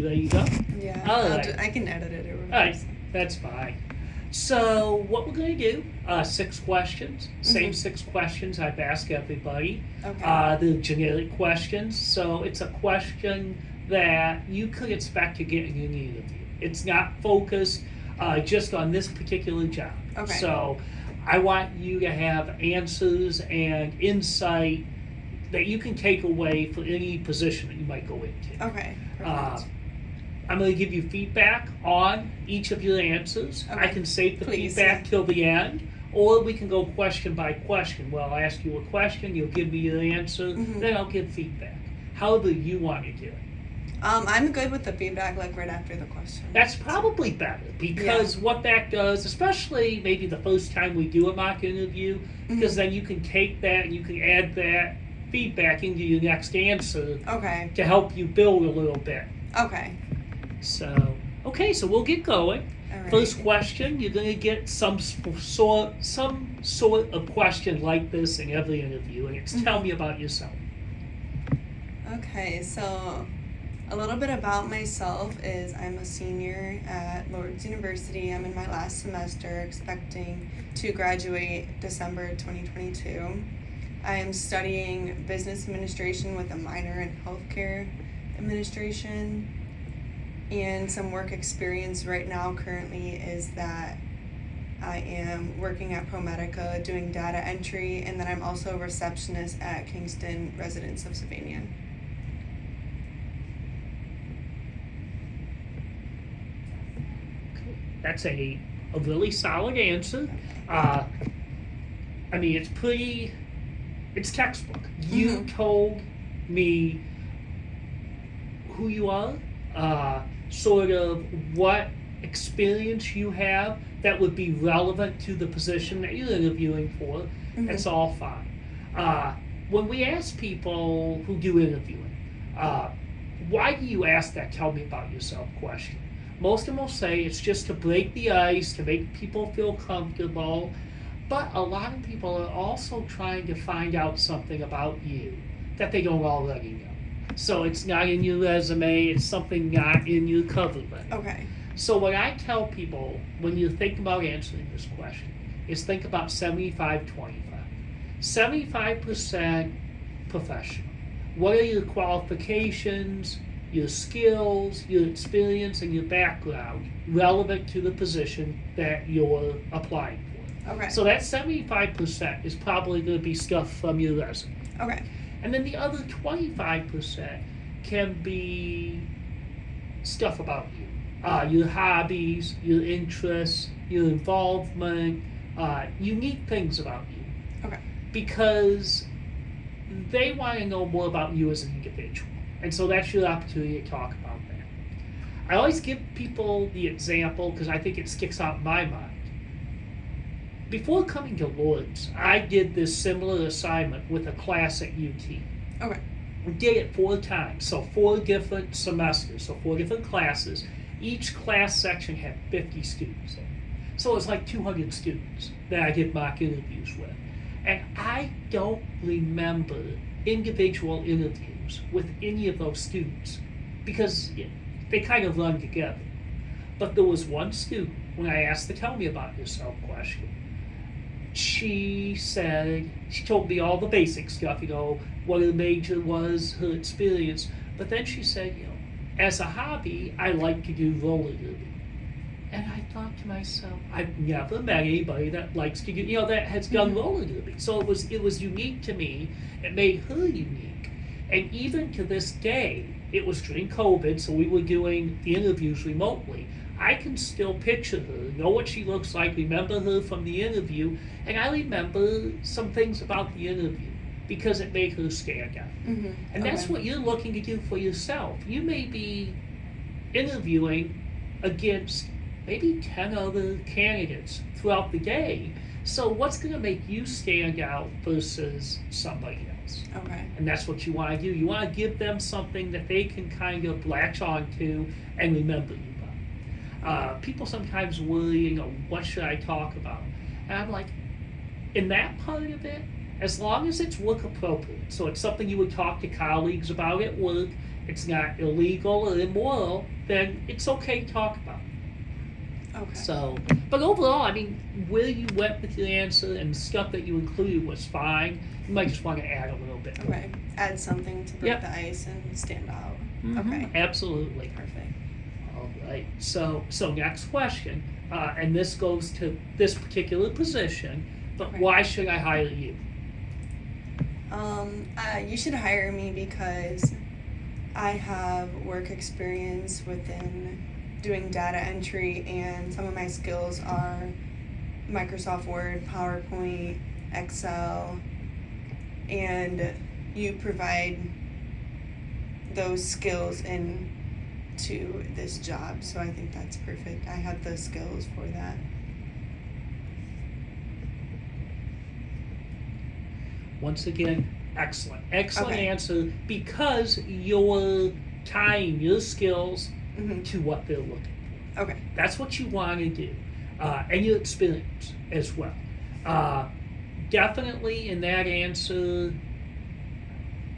There you go. Yeah, All right. I can edit it or whatever. All right, that's fine. So what we're going to do, 6 questions, same 6 questions I've asked everybody. Okay. The generic questions. So it's a question that you could expect to get in an interview. It's not focused just on this particular job. Okay. So I want you to have answers and insight that you can take away for any position that you might go into. Okay. Uh, Perfect. I'm going to give you feedback on each of your answers. Okay. I can save the Please, feedback yeah. till the end, or we can go question by question. Well, I'll ask you a question, you'll give me your answer, then I'll give feedback. However you want to do it. I'm good with the feedback, like right after the question. That's probably better because what that does, especially maybe the first time we do a mock interview, because then you can take that and you can add that feedback into your next answer Okay. to help you build a little bit. Okay. So, okay, so we'll get going. All right. First question, you're going to get some sort of question like this in every interview, and it's tell me about yourself. Okay, so a little bit about myself is I'm a senior at Lourdes University. I'm in my last semester, expecting to graduate December 2022. I am studying business administration with a minor in healthcare administration. And some work experience right now currently is that I am working at ProMedica doing data entry, and then I'm also a receptionist at Kingston Residence of Sylvania. That's a really solid answer. I mean, it's textbook. You told me who you are, sort of what experience you have that would be relevant to the position that you're interviewing for. That's all fine. When we ask people who do interviewing, why do you ask that tell me about yourself question? Most of them will say it's just to break the ice, to make people feel comfortable, but a lot of people are also trying to find out something about you that they don't already know. So it's not in your resume, it's something not in your cover letter. Okay. So what I tell people when you think about answering this question is think about 75-25. 75% professional. What are your qualifications, your skills, your experience, and your background relevant to the position that you're applying for? Okay. So that 75% is probably going to be stuff from your resume. Okay. And then the other 25% can be stuff about you. Your hobbies, your interests, your involvement, unique things about you. Okay. Because they want to know more about you as an individual. And so that's your opportunity to talk about that. I always give people the example because I think it sticks out in my mind. Before coming to Lourdes, I did this similar assignment with a class at UT. Okay. We did it 4 times, so 4 different semesters, so 4 different classes. Each class section had 50 students in it. So it was like 200 students that I did mock interviews with. And I don't remember individual interviews with any of those students because they kind of run together. But there was one student, when I asked to tell me about yourself question, she told me all the basic stuff, what her major was, her experience, but then she said, as a hobby, I like to do roller derby. And I thought to myself, I've never met anybody that likes to do, that has done roller derby. So it was unique to me. It made her unique. And even to this day, it was during COVID, so we were doing the interviews remotely. I can still picture her, know what she looks like, remember her from the interview, and I remember some things about the interview because it made her stand out. And that's what you're looking to do for yourself. You may be interviewing against maybe 10 other candidates throughout the day. So what's going to make you stand out versus somebody else? Okay. And that's what you want to do. You want to give them something that they can kind of latch on to and remember you by. People sometimes worry, what should I talk about? And I'm like, in that part of it, as long as it's work appropriate, so it's something you would talk to colleagues about at work, it's not illegal or immoral, then it's okay to talk about. Okay. So, but overall, I mean, where you went with your answer and stuff that you included was fine. You might just want to add a little bit. Okay. Add something to break Yep. the ice and stand out. Mhm, Okay. absolutely. Perfect. All right. So next question, and this goes to this particular position. But Okay. why should I hire you? You should hire me because I have work experience within doing data entry, and some of my skills are Microsoft Word, PowerPoint, Excel, and you provide those skills into this job. So I think that's perfect. I have the skills for that. Once again, excellent Okay. answer, because you're tying your skills Mm-hmm. to what they're looking for. Okay. That's what you want to do, and your experience as well. Definitely in that answer,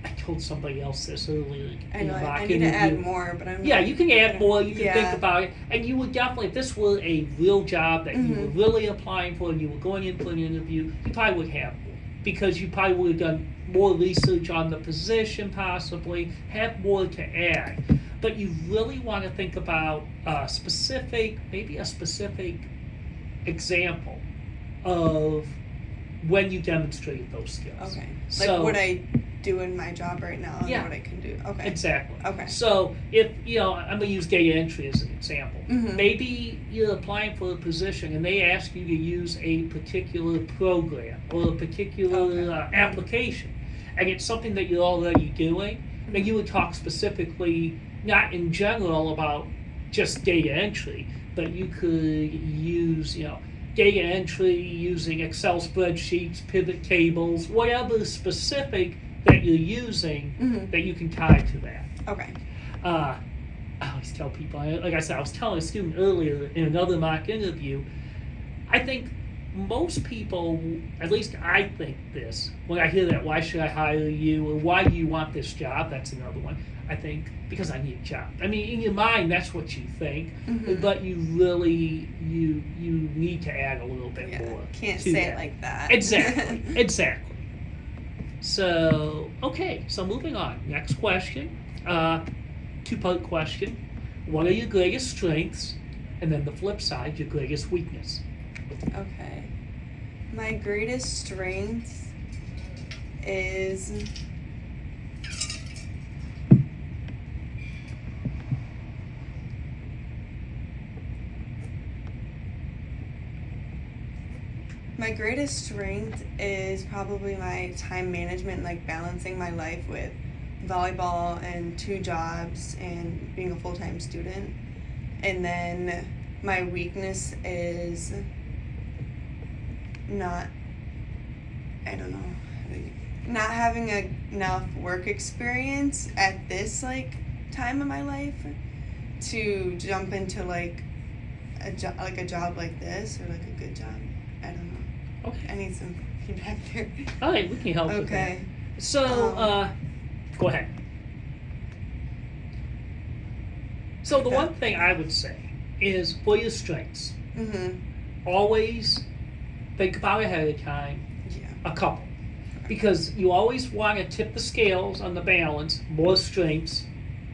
I told somebody else this earlier. I know. in a mock I need to add interview. more, but I'm. Yeah, not- you can add more. You can Yeah. think about it, and you would definitely, if this were a real job that you were Mhm. really applying for, and you were going in for an interview, you probably would have more, because you probably would have done more research on the position, possibly have more to add. But you really want to think about maybe a specific example of when you demonstrated those skills. Okay. So, Like what I do in my job right now and Yeah. what I can do. Okay. Exactly. Okay. So if, I'm going to use data entry as an example. Mhm. Maybe you're applying for a position and they ask you to use a particular program or a particular Okay. application, and it's something that you're already doing, then you would talk specifically, not in general about just data entry, but you could use, data entry using Excel spreadsheets, pivot tables, whatever specific that you're using Mhm. that you can tie to that. Okay. I always tell people, like I said, I was telling a student earlier in another mock interview, I think most people, at least I think this, when I hear that, why should I hire you, or why do you want this job, that's another one. I think, because I need a job. I mean, in your mind, that's what you think, Mhm. but you really, you need to add a little bit Yeah. more. Can't to say that. it like that. Exactly, exactly. So, okay, so moving on. Next question, two-part question. What are your greatest strengths? And then the flip side, your greatest weakness. Okay. My greatest strength is probably my time management, like balancing my life with volleyball and 2 jobs and being a full-time student. And then my weakness is not having enough work experience at this time of my life to jump into a job like this, or a good job. I don't know. Okay. I need some feedback there. All right, we can help with that. Okay. So, go ahead. So the Okay. one thing I would say is, for your strengths, Mhm. always think about ahead of time Yeah. a couple. Because you always want to tip the scales on the balance, more strengths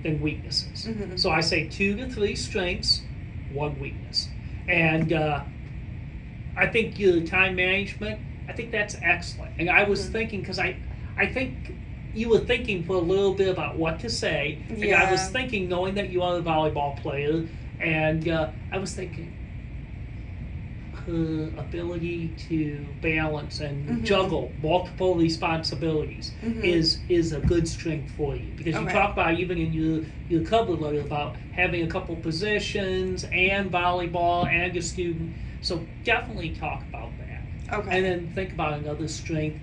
than weaknesses. Mhm. So I say 2 to 3 strengths, 1 weakness. And I think your time management, I think that's excellent. And I was Mhm. thinking, because I think you were thinking for a little bit about what to say. And I was Yeah. thinking, knowing that you are a volleyball player, and I was thinking, her ability to balance and Mhm. juggle multiple responsibilities Mhm. is a good strength for you, because you Okay. talk about, even in your cover letter, about having a couple positions and volleyball and a student. So definitely talk about that. Okay. And then think about another strength,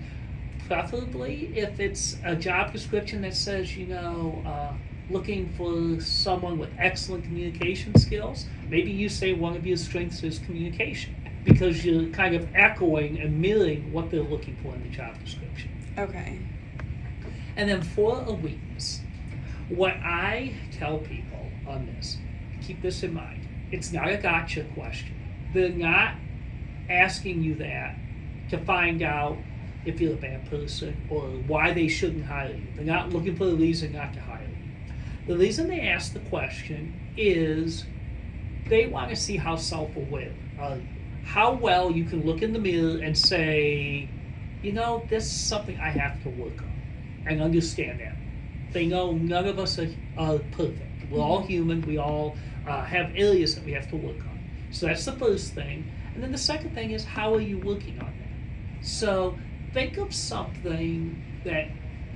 preferably if it's a job description that says, looking for someone with excellent communication skills. Maybe you say one of your strengths is communication, because you're kind of echoing and mirroring what they're looking for in the job description. Okay. And then for a weakness, What I tell people on this, keep this in mind, it's not a gotcha question. They're not asking you that to find out if you're a bad person or why they shouldn't hire you. They're not looking for a reason not to hire you. The reason they ask the question is they want to see how self-aware are you. How well you can look in the mirror and say, this is something I have to work on, and understand that. They know none of us are perfect. We're all human. We all have areas that we have to work on. So that's the first thing. And then the second thing is, how are you working on that? So think of something that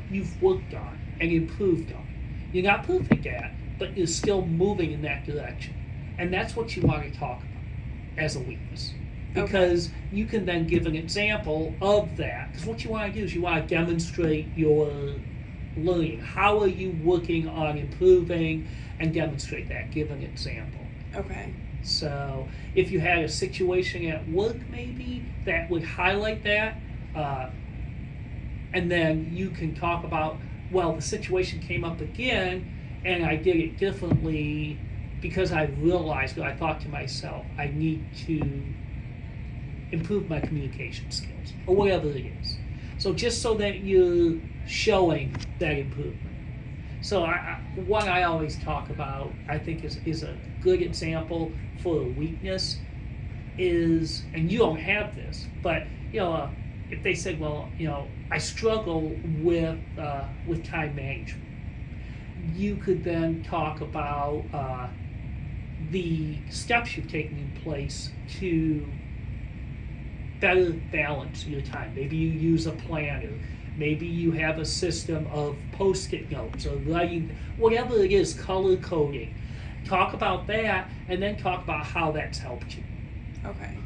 you've worked on and improved on. You're not perfect at, but you're still moving in that direction. And that's what you want to talk about as a weakness. Because you can then give an example of that. Because what you want to do is you want to demonstrate your learning. How are you working on improving, and demonstrate that? Give an example. Okay. So if you had a situation at work maybe that would highlight that, and then you can talk about, well, the situation came up again and I did it differently because I realized, or I thought to myself, I need to improve my communication skills, or whatever it is. So just so that you're showing that improvement. So what I always talk about, I think is a good example for a weakness is, and you don't have this, but if they said, well, I struggle with time management, you could then talk about the steps you've taken in place to better balance your time. Maybe you use a planner. Maybe you have a system of post-it notes or writing, whatever it is, color coding. Talk about that, and then talk about how that's helped you. Okay.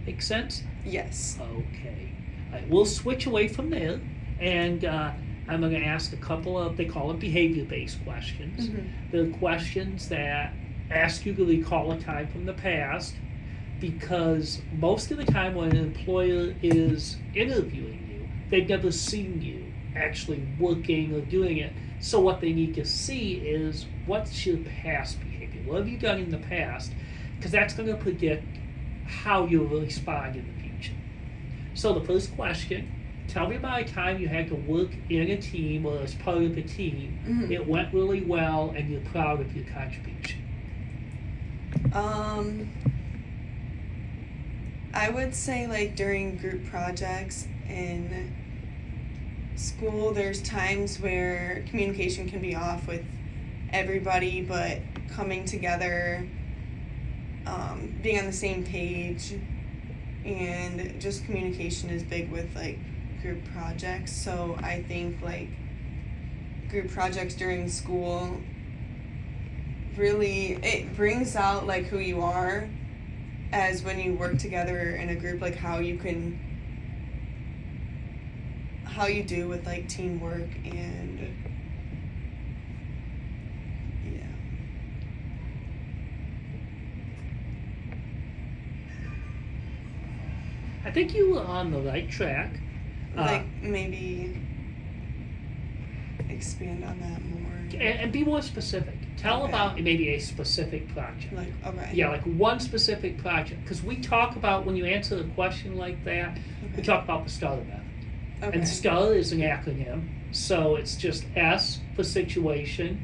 Make sense? Yes. Okay. All right, we'll switch away from there, and I'm going to ask a couple of, they call them behavior-based questions. Mm-hmm. They're questions that ask you to recall a time from the past, because most of the time when an employer is interviewing you, they've never seen you actually working or doing it. So what they need to see is, what's your past behavior? What have you done in the past? Because that's going to predict how you'll respond in the future. So the first question, tell me about a time you had to work in a team or as part of a team. Mm-hmm. It went really well and you're proud of your contribution. I would say, like, during group projects in school, there's times where communication can be off with everybody, but coming together, being on the same page, and just communication is big with, like, group projects. So I think, like, group projects during school really, it brings out, like, who you are as when you work together in a group, like how you do with, like, teamwork and yeah. I think you were on the right track. Like, maybe expand on that more. And be more specific. Tell Okay. about maybe a specific project. Like, okay. Yeah, like one specific project. Because we talk about, when you answer a question like that, we Okay. talk about the STAR method. Okay. And STAR is an acronym. So it's just S for situation,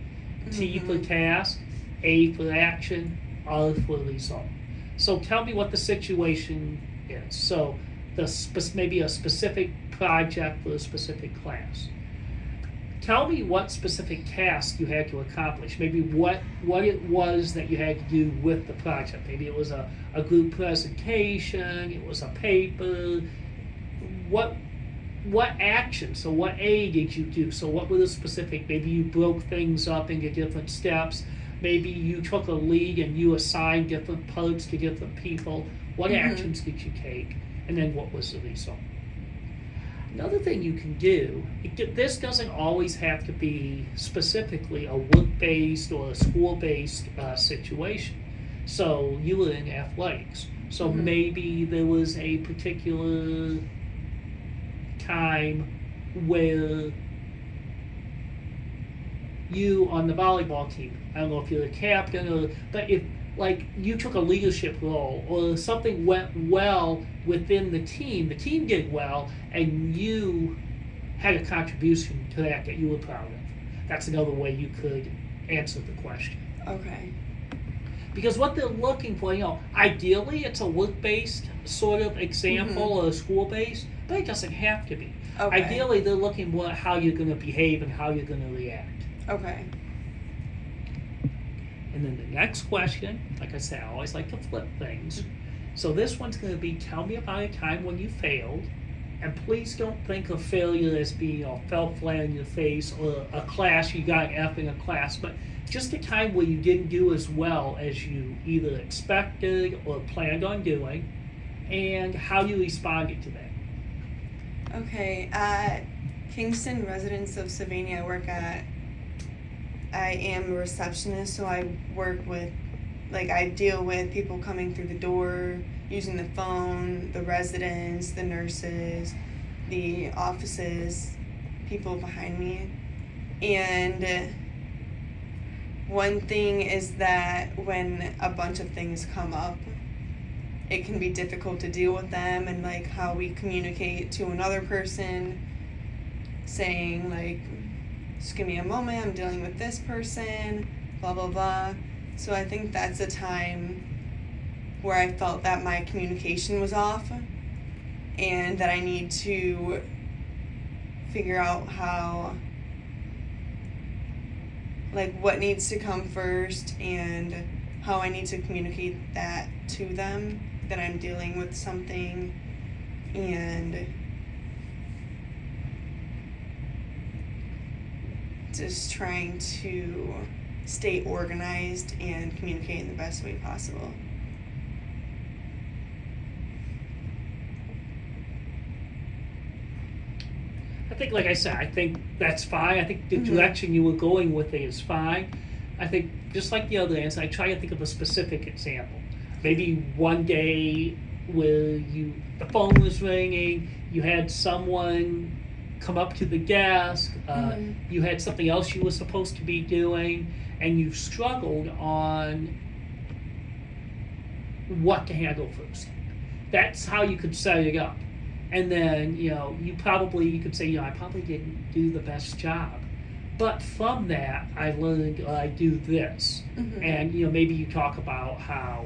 T for Mhm. task, A for action, R for result. So tell me what the situation is. So maybe a specific project for a specific class. Tell me what specific task you had to accomplish. Maybe what it was that you had to do with the project. Maybe it was a group presentation, it was a paper. What action? So what A did you do? So what were the specific? Maybe you broke things up into different steps. Maybe you took a lead and you assigned different parts to different people. What Mhm. actions did you take? And then what was the result? Another thing you can do, this doesn't always have to be specifically a work-based or a school-based situation. So you were in athletics. So Mhm. maybe there was a particular time where you on the volleyball team. I don't know if you're the captain or, but if like you took a leadership role or something went well within the team did well, and you had a contribution to that you were proud of. That's another way you could answer the question. Okay. Because what they're looking for, ideally it's a work-based sort of example or school-based, but it doesn't have to be. Okay. Ideally, they're looking for how you're going to behave and how you're going to react. Okay. And then the next question, like I said, I always like to flip things. So this one's going to be, tell me about a time when you failed. And please don't think of failure as being fell flat in your face or a class, you got an F in a class, but just a time where you didn't do as well as you either expected or planned on doing, and how you responded to that. Okay. At Kingston Residence of Sylvania, I am a receptionist, so I work with, I deal with people coming through the door, using the phone, the residents, the nurses, the offices, people behind me. And one thing is that when a bunch of things come up, it can be difficult to deal with them, and how we communicate to another person, saying just give me a moment, I'm dealing with this person, blah blah blah. So I think that's a time where I felt that my communication was off and that I need to figure out how, what needs to come first and how I need to communicate that to them, that I'm dealing with something, and just trying to stay organized and communicate in the best way possible. I think, like I said, I think that's fine. I think the direction you were going with it is fine. I think, just like the other answer, I try to think of a specific example. Maybe one day where the phone was ringing, you had someone come up to the desk, you had something else you were supposed to be doing, and you struggled on what to handle first. That's how you could set it up. And then, you could say, I probably didn't do the best job. But from that, I learned I do this. And, maybe you talk about how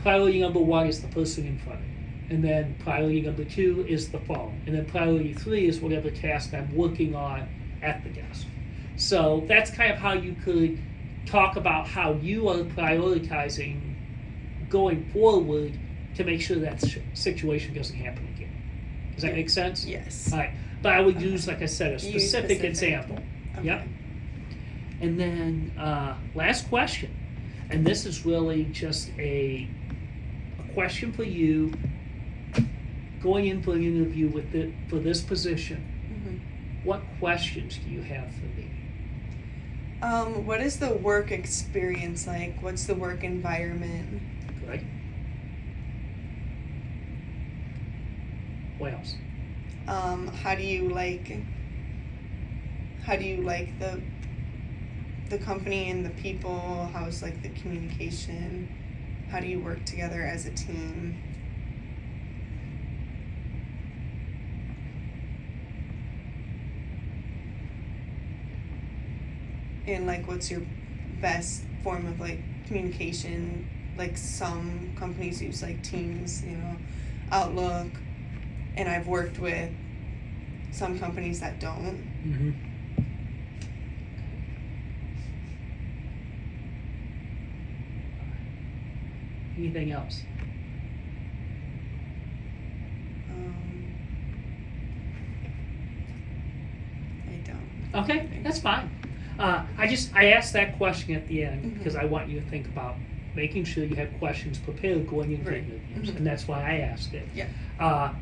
priority number 1 is the person in front of you. And then priority number 2 is the phone. And then priority 3 is whatever task I'm working on at the desk. So that's kind of how you could talk about how you are prioritizing going forward to make sure that situation doesn't happen again. Does that make sense? Yes. All right. But I would use, like I said, a specific example. Okay. Yep. And then last question. And this is really just a question for you going in for an interview for this position. What questions do you have for me? What is the work experience like? What's the work environment? Good. What else? How do you like the company and the people? How's the communication? How do you work together as a team? And what's your best form of communication? Some companies use Teams, Outlook, and I've worked with some companies that don't. Anything else? I don't. Okay, that's fine. I asked that question at the end because I want you to think about making sure you have questions prepared going into interviews, and that's why I asked it. Yeah.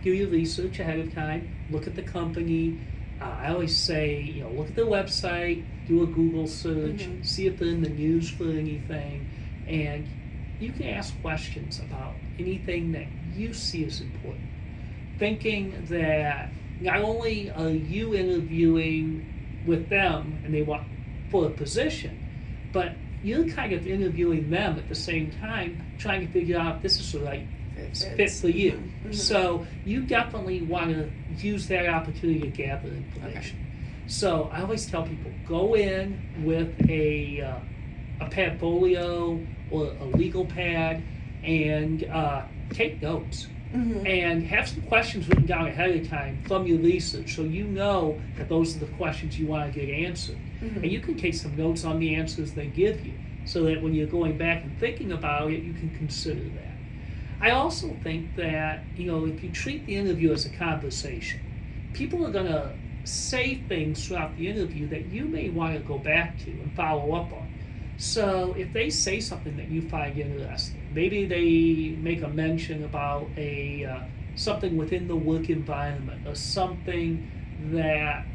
Do your research ahead of time. Look at the company. I always say, look at their website, do a Google search, see if they're in the news for anything, and you can ask questions about anything that you see as important. Thinking that not only are you interviewing with them and they want for a position, but you're kind of interviewing them at the same time, trying to figure out if this is the right fit for you. Mm-hmm. So you definitely want to use that opportunity to gather information. So I always tell people, go in with a padfolio or a legal pad and take notes. Mm-hmm. And have some questions written down ahead of time from your research so you know that those are the questions you want to get answered. Mm-hmm. And you can take some notes on the answers they give you so that when you're going back and thinking about it, you can consider that. I also think that, if you treat the interview as a conversation, people are going to say things throughout the interview that you may want to go back to and follow up on. So if they say something that you find interesting, maybe they make a mention about something within the work environment or something that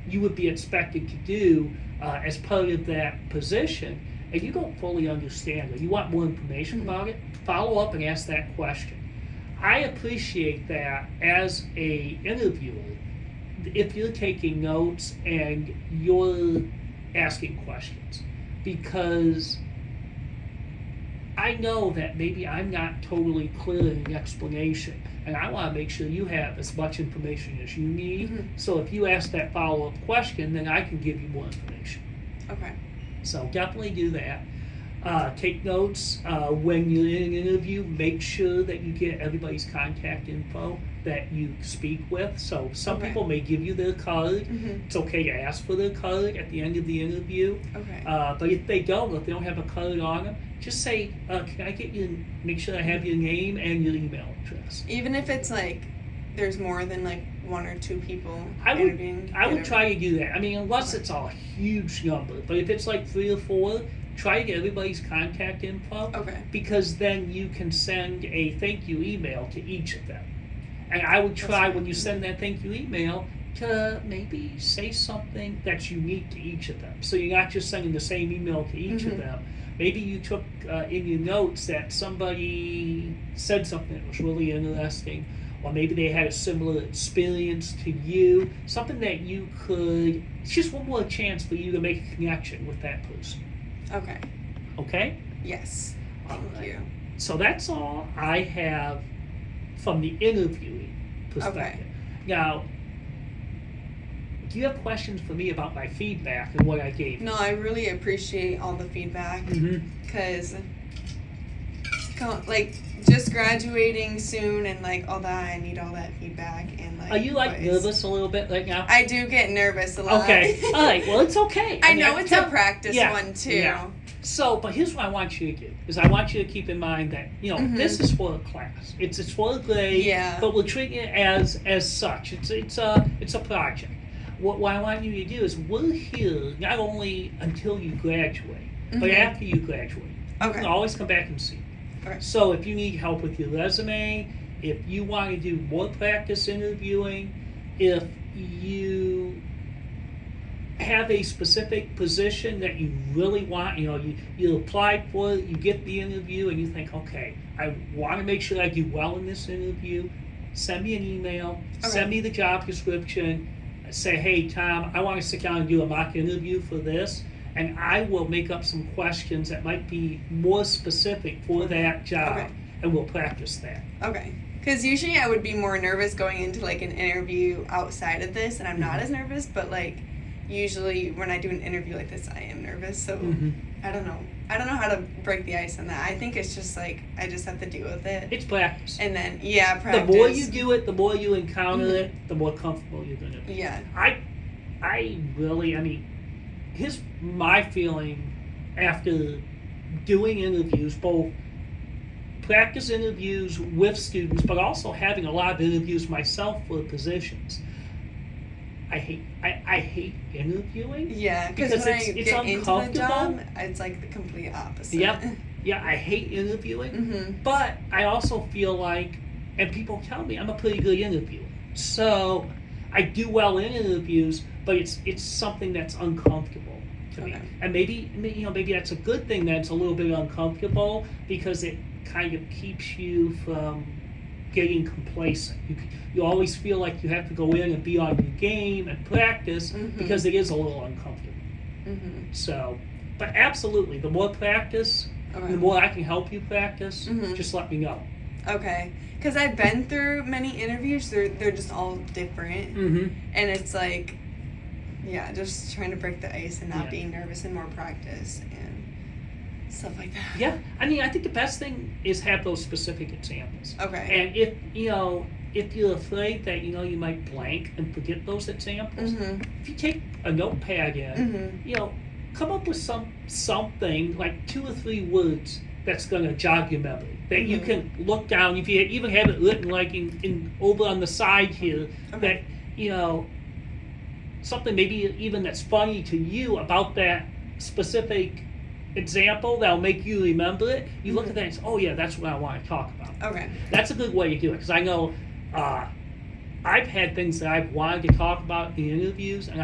you would be expected to do as part of that position, and you don't fully understand it, you want more information about it, follow up and ask that question. I appreciate that as a interviewer, if you're taking notes and you're asking questions, because I know that maybe I'm not totally clear in the explanation, and I want to make sure you have as much information as you need. Mm-hmm. So if you ask that follow-up question, then I can give you more information. Okay. So definitely do that. Take notes when you're in an interview. Make sure that you get everybody's contact info that you speak with. So some people may give you their card. Mm-hmm. It's okay to ask for their card at the end of the interview. Okay. But if they don't have a card on them, just say, can I get you, make sure I have your name and your email address. Even if it's there's more than one or two people interviewing. I would try to do that. I mean, unless it's a huge number. But if it's 3 or 4, try to get everybody's contact info. Okay. Because then you can send a thank you email to each of them. And I would try when you send that thank you email to maybe say something that's unique to each of them. So you're not just sending the same email to each of them. Maybe you took in your notes that somebody said something that was really interesting, or maybe they had a similar experience to you, something that you could, it's just one more chance for you to make a connection with that person. Okay. Okay? Yes. Thank you. So that's all I have from the interviewing perspective. Okay. Now, do you have questions for me about my feedback and what I gave? No, I really appreciate all the feedback because, just graduating soon and all that, I need all that feedback and Are you nervous a little bit right now? I do get nervous a lot. Okay, all right. Well, it's okay. I know it's a practice one too. Yeah. So, but here's what I want you to do: is I want you to keep in mind that this is for a class. It's for a grade. Yeah. But we're treating it as such. It's a project. What I want you to do is we're here not only until you graduate, but after you graduate. You can always come back and see. Okay. So if you need help with your resume, if you want to do more practice interviewing, if you have a specific position that you really want, you applied for it, you get the interview, and you think, okay, I want to make sure I do well in this interview, send me an email, send me the job description, say, hey, Tom, I want to sit down and do a mock interview for this, and I will make up some questions that might be more specific for that job, and we'll practice that. Okay. Because usually I would be more nervous going into an interview outside of this, and I'm not as nervous, but usually when I do an interview like this, I am nervous, so I don't know. I don't know how to break the ice on that. I think it's just I just have to deal with it. It's practice. And then, practice. The more you do it, the more you encounter it, the more comfortable you're going to be. Yeah. I really, here's my feeling after doing interviews, both practice interviews with students, but also having a lot of interviews myself for positions. I hate interviewing. Yeah, because when I get into the job, it's the complete opposite. Yep. Yeah, I hate interviewing, but I also feel and people tell me I'm a pretty good interviewer. So I do well in interviews, but it's something that's uncomfortable to me. And maybe that's a good thing that it's a little bit uncomfortable because it kind of keeps you from getting complacent. You always feel like you have to go in and be on your game and practice because it is a little uncomfortable. So, but absolutely, the more practice, Okay. the more I can help you practice, just let me know. Okay, because I've been through many interviews. They're just all different, and it's like, yeah, just trying to break the ice and not being nervous and more practice and stuff like that. Yeah, I mean, I think the best thing is have those specific examples. Okay. And if you're afraid that you might blank and forget those examples, if you take a notepad in, come up with something like 2 or 3 words that's going to jog your memory that you can look down. If you even have it written like in over on the side here, that something maybe even that's funny to you about that specific example that'll make you remember it. You look at that and say, oh yeah, that's what I want to talk about. Okay. That's a good way to do it, because I know I've had things that I've wanted to talk about in interviews, and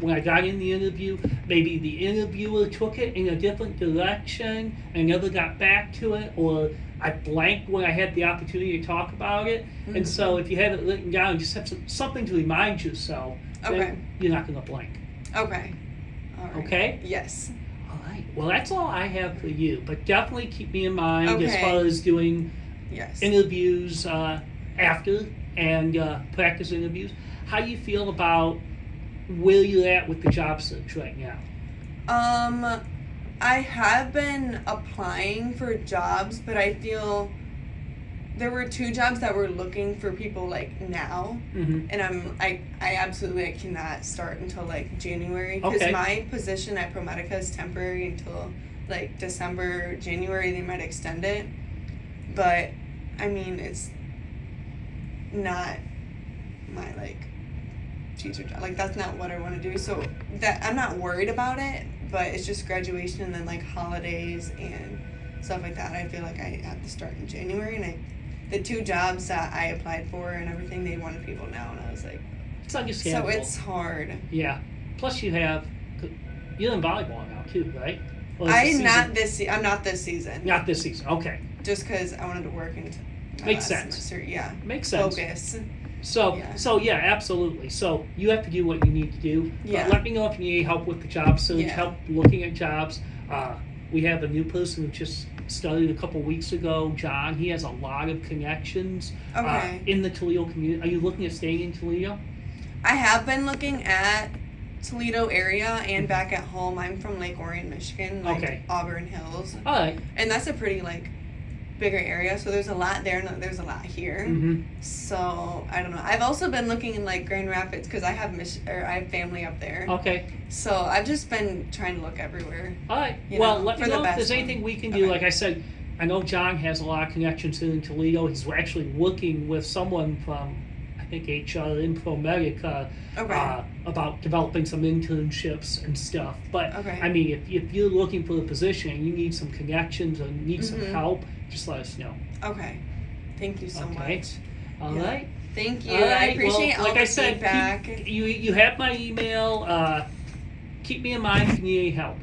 when I got in the interview, maybe the interviewer took it in a different direction and never got back to it, or I blanked when I had the opportunity to talk about it. And so if you have it written down, just have something to remind yourself, then you're not going to blank. Okay. All right. Okay? Yes. All right. Well, that's all I have for you, but definitely keep me in mind as far as doing interviews after and practice interviews. How do you feel about where you're at with the job search right now? I have been applying for jobs, but I feel there were 2 jobs that were looking for people like now, and I absolutely cannot start until like January, because my position at ProMedica is temporary until like December, January. They might extend it, but I mean, it's not my like future job. Like, that's not what I want to do. So that I'm not worried about it, but it's just graduation and then like holidays and stuff like that. I feel like I have to start in January, and the 2 jobs that I applied for and everything, they wanted people now, and I was like, it's understandable. so it's hard. Yeah. Plus you're in volleyball now too, right? I'm not this season. Not this season. Okay. Just because I wanted to work into Makes sense. semester. Yeah. Makes sense. Focus. So yeah, absolutely. So you have to do what you need to do. Yeah. But let me know if you need help with the job search, help looking at jobs. We have a new person who just started a couple weeks ago, John. He has a lot of connections in the Toledo community. Are you looking at staying in Toledo? I have been looking at Toledo area and back at home. I'm from Lake Orion, Michigan, like Auburn Hills. All right. And that's a pretty like bigger area, so there's a lot there and there's a lot here. So I don't know. I've also been looking in like Grand Rapids because I have I have family up there. Okay. So I've just been trying to look everywhere. All right. Well, let me know if there's anything we can do. Okay. Like I said, I know John has a lot of connections here in Toledo. He's actually working with someone from, I think, HR in ProMedica about developing some internships and stuff. But I mean, if you're looking for a position and you need some connections or need some help, just let us know. Okay. Thank you so much. All right. Thank you. All right. I appreciate all the feedback. feedback. You have my email. Keep me in mind if you need any help.